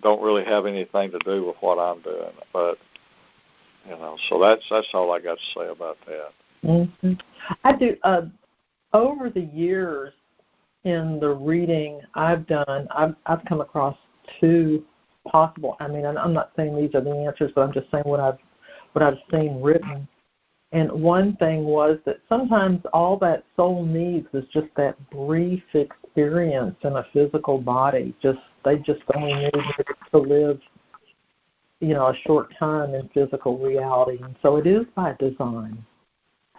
Speaker 2: don't really have anything to do with what I'm doing. But so that's all I got to say about that.
Speaker 1: Mm-hmm. I do. Over the years, in the reading I've done, I've come across two possible. I mean, I'm not saying these are the answers, but I'm just saying what I've seen written. And one thing was that sometimes all that soul needs is just that brief experience in a physical body. They just only need to live, a short time in physical reality. And so it is by design.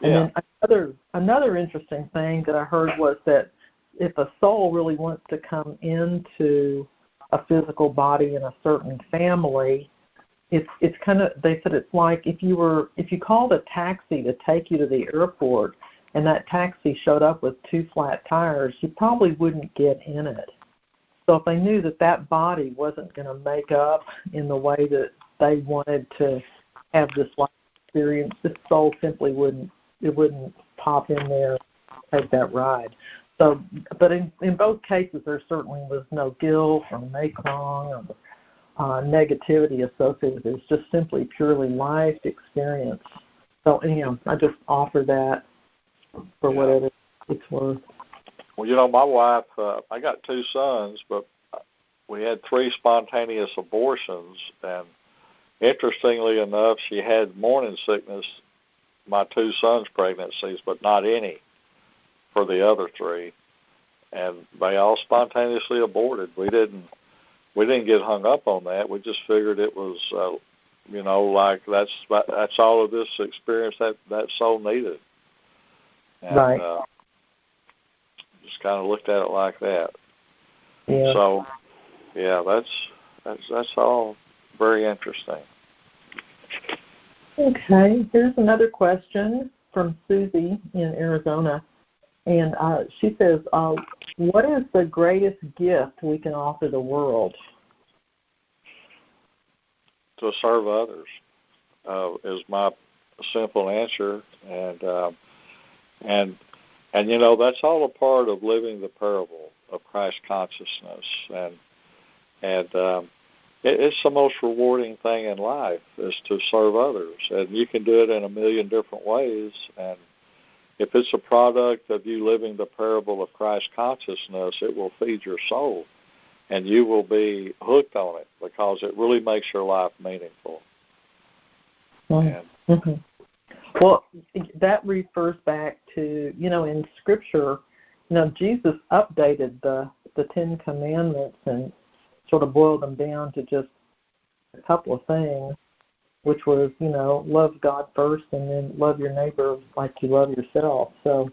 Speaker 2: Yeah.
Speaker 1: And then another interesting thing that I heard was that if a soul really wants to come into a physical body in a certain family, it's kind of, they said it's like if you called a taxi to take you to the airport and that taxi showed up with two flat tires, you probably wouldn't get in it. So if they knew that body wasn't going to make up in the way that they wanted to have this life experience, this soul simply wouldn't pop in there and take that ride. So, but in both cases, there certainly was no guilt or make wrong or negativity associated with it. It's just simply purely life experience. So, I just offer that for whatever it's worth.
Speaker 2: Well, my wife, I got two sons, but we had 3 spontaneous abortions, and interestingly enough, she had morning sickness, my 2 sons' pregnancies, but not any for the other 3, and they all spontaneously aborted. We didn't get hung up on that. We just figured it was, like that's all of this experience that soul needed. And,
Speaker 1: right.
Speaker 2: Just kind of looked at it like that.
Speaker 1: Yeah.
Speaker 2: So, yeah, that's all very interesting.
Speaker 1: Okay. Here's another question from Susie in Arizona, and she says, "What is the greatest gift we can offer the world?"
Speaker 2: To serve others is my simple answer, and that's all a part of living the parable of Christ consciousness, and it's the most rewarding thing in life is to serve others, and you can do it in a million different ways. And if it's a product of you living the parable of Christ consciousness, it will feed your soul, and you will be hooked on it because it really makes your life meaningful.
Speaker 1: Mm-hmm. Well, that refers back to, in Scripture, Jesus updated the 10 Commandments and sort of boiled them down to just a couple of things, which was, love God first and then love your neighbor like you love yourself. So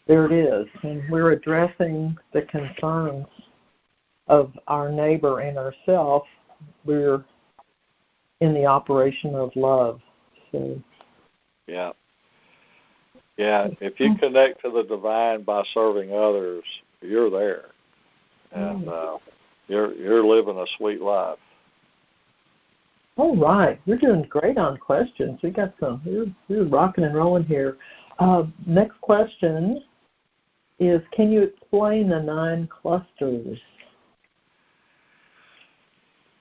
Speaker 1: there it is. And we're addressing the concerns of our neighbor and ourselves. We're in the operation of love. So.
Speaker 2: Yeah. If you connect to the divine by serving others, you're there, and you're living a sweet life.
Speaker 1: All right, we're doing great on questions. We got some. We're rocking and rolling here. Next question is: can you explain the 9 clusters?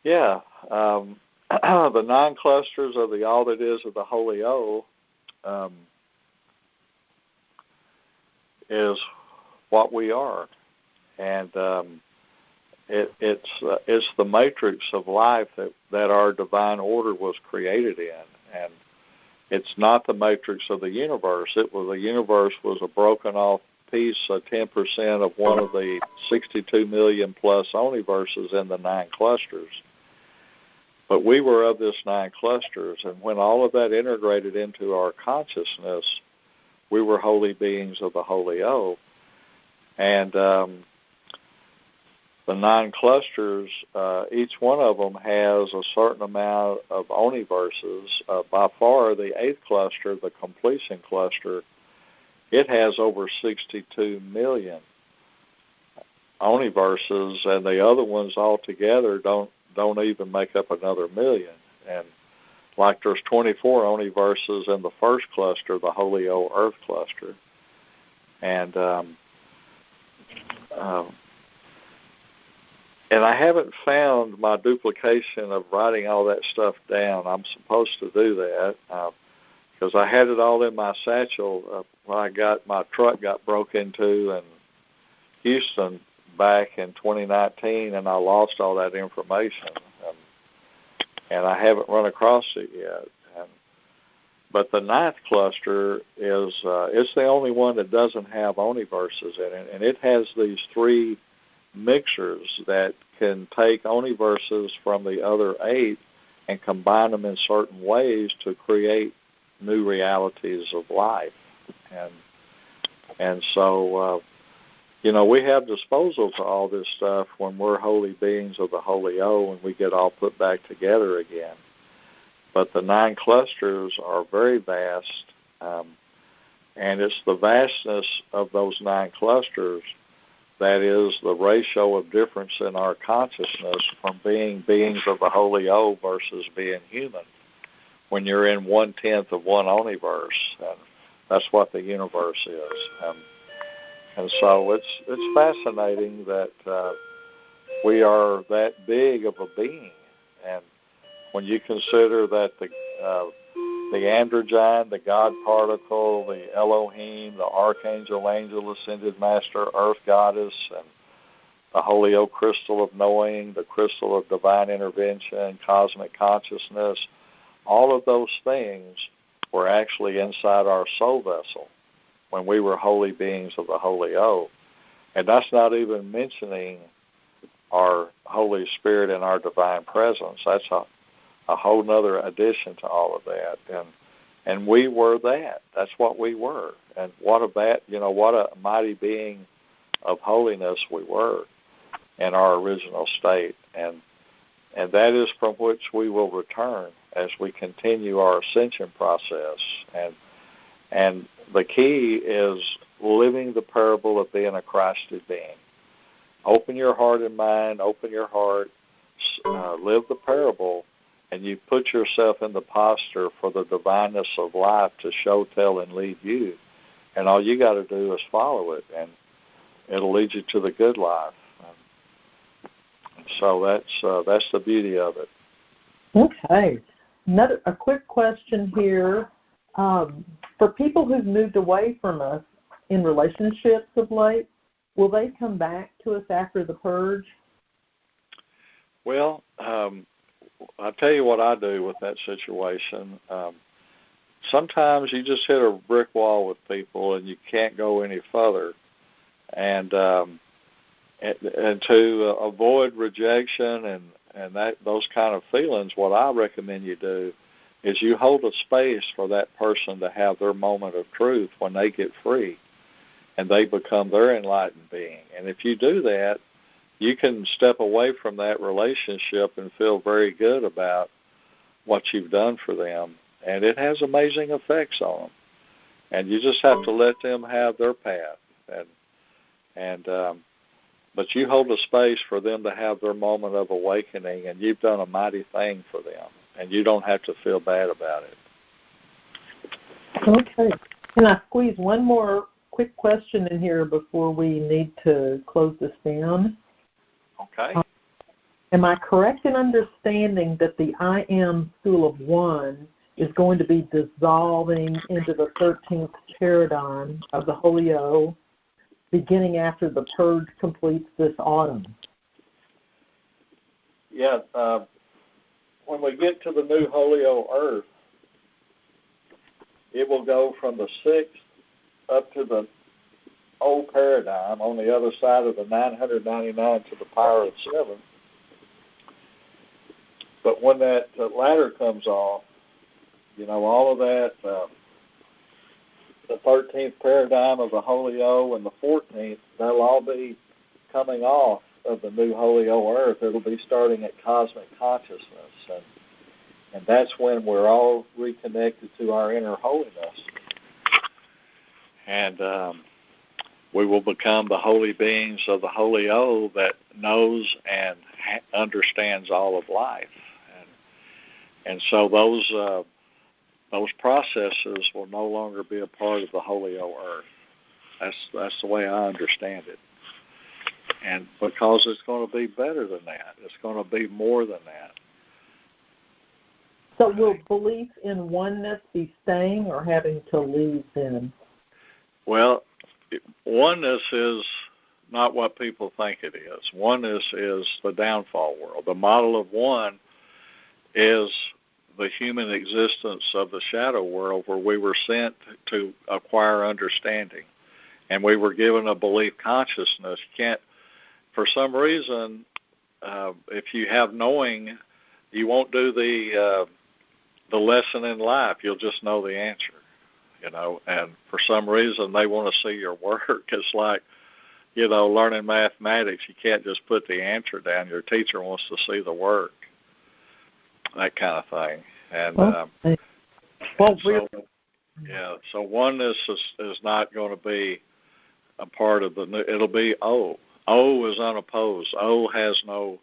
Speaker 2: Yeah. The 9 clusters of the all that is of the Holy O is what we are, and it's the matrix of life that our divine order was created in, and it's not the matrix of the universe. The universe was a broken off piece, 10% of one of the 62 million plus omniverses in the 9 clusters. But we were of this 9 clusters, and when all of that integrated into our consciousness, we were holy beings of the Holy O. And the 9 clusters, each one of them has a certain amount of omniverses. By far, the 8th cluster, the completion cluster, it has over 62 million omniverses, and the other ones altogether don't even make up another million. And like there's 24 omniverses in the 1st cluster, the Holy O Earth cluster. And I haven't found my duplication of writing all that stuff down. I'm supposed to do that because I had it all in my satchel when my truck got broke into in Houston back in 2019, and I lost all that information. And I haven't run across it yet. But the 9th cluster is it's the only one that doesn't have omniverses in it, and it has these 3 mixers that can take omniverses from the other 8 and combine them in certain ways to create new realities of life. And so, we have disposal to all this stuff when we're holy beings of the Holy O and we get all put back together again. But the 9 clusters are very vast, and it's the vastness of those 9 clusters that is the ratio of difference in our consciousness from being beings of the Holy O versus being human. When you're in 1/10 of one omniverse, and that's what the universe is. And so it's fascinating that we are that big of a being. And when you consider that the androgyne, the God particle, the Elohim, the Archangel, Angel, Ascended Master, Earth Goddess, and the Holy O Crystal of Knowing, the Crystal of Divine Intervention, Cosmic Consciousness, all of those things were actually inside our soul vessel when we were holy beings of the Holy O. And that's not even mentioning our Holy Spirit and our divine presence. That's a whole other addition to all of that. And we were that. That's what we were. And what a mighty being of holiness we were in our original state. And that is from which we will return as we continue our ascension process. And the key is living the parable of being a Christed being. Open your heart and mind, open your heart, live the parable, and you put yourself in the posture for the divineness of life to show, tell, and lead you. And all you got to do is follow it, and it'll lead you to the good life. And so that's the beauty of it.
Speaker 1: Okay. A quick question here. For people who've moved away from us in relationships of late, will they come back to us after the purge?
Speaker 2: Well, I'll tell you what I do with that situation. Sometimes you just hit a brick wall with people and you can't go any further. And to avoid rejection and those kind of feelings, what I recommend you do is you hold a space for that person to have their moment of truth when they get free and they become their enlightened being. And if you do that, you can step away from that relationship and feel very good about what you've done for them. And it has amazing effects on them. And you just have to let them have their path. But you hold a space for them to have their moment of awakening, and you've done a mighty thing for them. And you don't have to feel bad about it.
Speaker 1: Okay. Can I squeeze one more quick question in here before we need to close this down?
Speaker 2: Okay.
Speaker 1: Am I correct in understanding that the I Am School of One is going to be dissolving into the 13th paradigm of the Holy O beginning after the purge completes this autumn?
Speaker 2: When we get to the new Holy Earth, it will go from the 6th up to the old paradigm on the other side of the 999 to the power of 7. But when that ladder comes off, all of that, the 13th paradigm of the Holy O and the 14th, they'll all be coming off of the new Holy O Earth. It'll be starting at cosmic consciousness. And that's when we're all reconnected to our inner holiness. And we will become the holy beings of the Holy O that knows and understands all of life. And so those processes will no longer be a part of the Holy O Earth. That's the way I understand it. And because it's going to be better than that. It's going to be more than that.
Speaker 1: So will belief in oneness be staying or having to leave then?
Speaker 2: Well, oneness is not what people think it is. Oneness is the downfall world. The model of one is the human existence of the shadow world where we were sent to acquire understanding. And we were given a belief consciousness. You can't, for some reason, if you have knowing, you won't do the lesson in life. You'll just know the answer, and for some reason they want to see your work. It's like, learning mathematics. You can't just put the answer down. Your teacher wants to see the work, that kind of thing. And so oneness is not going to be a part of the new. It'll be O. O is unopposed. O has no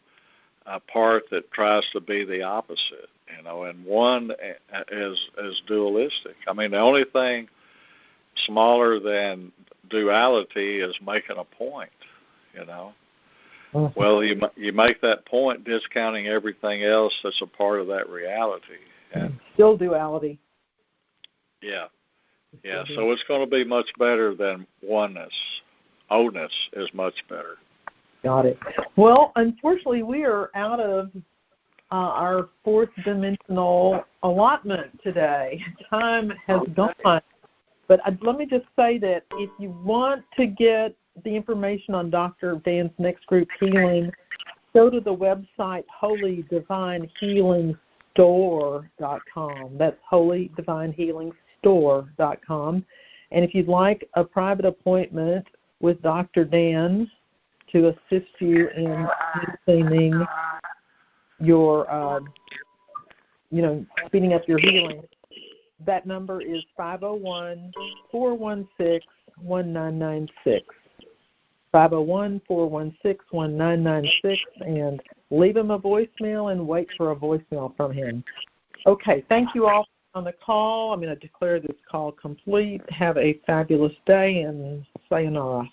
Speaker 2: part that tries to be the opposite. And one is dualistic. I mean, the only thing smaller than duality is making a point, Mm-hmm. Well, you make that point discounting everything else that's a part of that reality. And
Speaker 1: still duality.
Speaker 2: Yeah. So it's going to be much better than oneness. O-ness is much better.
Speaker 1: Got it. Well, unfortunately, we are out of our fourth dimensional allotment today. Time has gone. But let me just say that if you want to get the information on Dr. Dan's next group healing, go to the website holydivinehealingstore.com. That's holydivinehealingstore.com. And if you'd like a private appointment with Dr. Dan to assist you in maintaining your, speeding up your healing, that number is 501-416-1996. 501-416-1996, and leave him a voicemail and wait for a voicemail from him. Okay, thank you all on the call. I'm going to declare this call complete. Have a fabulous day, and sayonara.